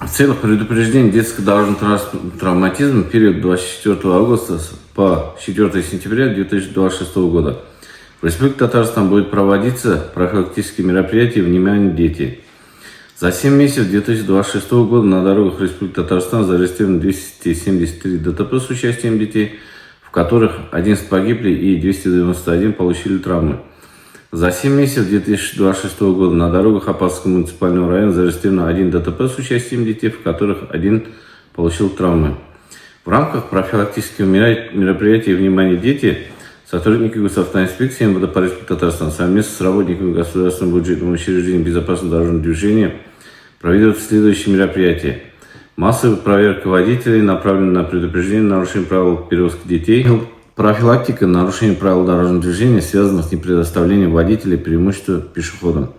В целях предупреждения детского дорожного травматизма в период 24 августа по 4 сентября 2026 года в Республике Татарстан будет проводиться профилактические мероприятия «Внимание, дети». За 7 месяцев 2026 года на дорогах Республики Татарстан зарегистрировано 273 ДТП с участием детей, в которых 11 погибли и 291 получили травмы. За 7 месяцев 2026 года на дорогах Апатского муниципального района зарегистрировано 1 ДТП с участием детей, в которых 1 получил травмы. В рамках профилактического мероприятия «Внимание, дети» сотрудники госавтоинспекции МВД по Республике Татарстан совместно с работниками государственного бюджетного учреждения безопасности дорожного движения проведут следующие мероприятия. Массовая проверка водителей, направленная на предупреждение нарушений правил перевозки детей. Профилактика нарушений правил дорожного движения, связанных с непредоставлением водителей преимущества пешеходам.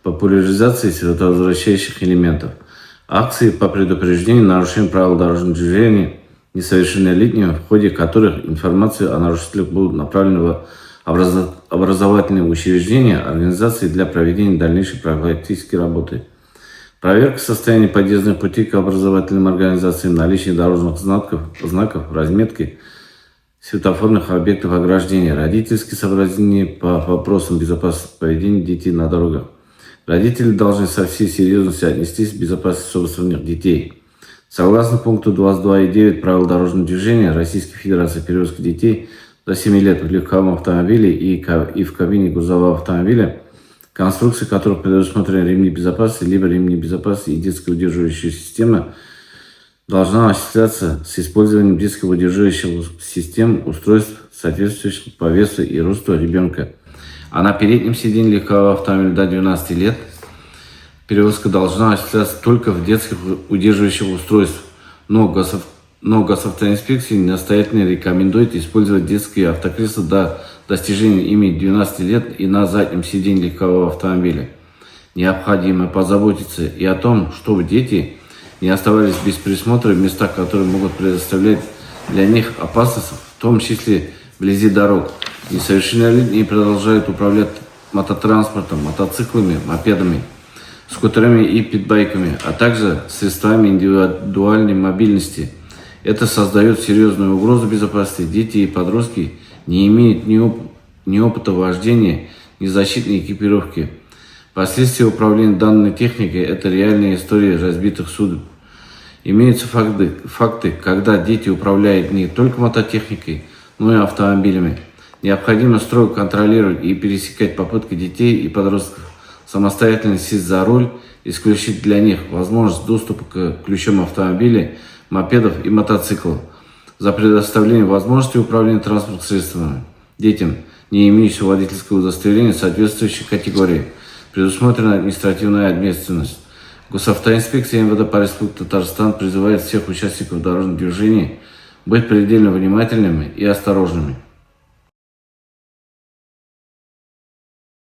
Популяризация световозвращающих элементов. Акции по предупреждению нарушений правил дорожного движения несовершеннолетними, в ходе которых информация о нарушителях будет направлена в образовательные учреждения, организации для проведения дальнейшей профилактической работы. Проверка состояния подъездных путей к образовательным организациям, наличие дорожных знаков, разметки светофорных объектов ограждения, родительские соображения по вопросам безопасности поведения детей на дорогах. Родители должны со всей серьезностью отнестись к безопасности собственных детей. Согласно пункту 22.9 правил дорожного движения Российской Федерации, перевозка детей до 7 лет в легковом автомобиле и в кабине грузового автомобиля, конструкции которых предусмотрены ремни безопасности, либо ремни безопасности и детская удерживающая система, должна осуществляться с использованием детского удерживающего систем устройств, соответствующих по весу и росту ребенка. А на переднем сиденье легкового автомобиля до 12 лет перевозка должна осуществляться только в детских удерживающих устройствах. Но госавтоинспекция настоятельно рекомендует использовать детские автокресла до достижения ими 12 лет и на заднем сиденье легкового автомобиля. Необходимо позаботиться и о том, чтобы дети не оставались без присмотра в местах, которые могут предоставлять для них опасность, в том числе вблизи дорог. Несовершеннолетние продолжают управлять мототранспортом, мотоциклами, мопедами, скутерами и питбайками, а также средствами индивидуальной мобильности. Это создает серьезную угрозу безопасности. Дети и подростки не имеют ни опыта вождения, ни защитной экипировки. Последствия управления данной техникой – это реальные истории разбитых судеб. Имеются факты, когда дети управляют не только мототехникой, но и автомобилями. Необходимо строго контролировать и пересекать попытки детей и подростков самостоятельно сесть за руль, исключить для них возможность доступа к ключам автомобиля, мопедов и мотоциклов, за предоставление возможности управления транспортными средствами детям, не имеющим водительского удостоверения соответствующей категории, предусмотрена административная ответственность. Госавтоинспекция МВД по Республике Татарстан призывает всех участников дорожного движения быть предельно внимательными и осторожными.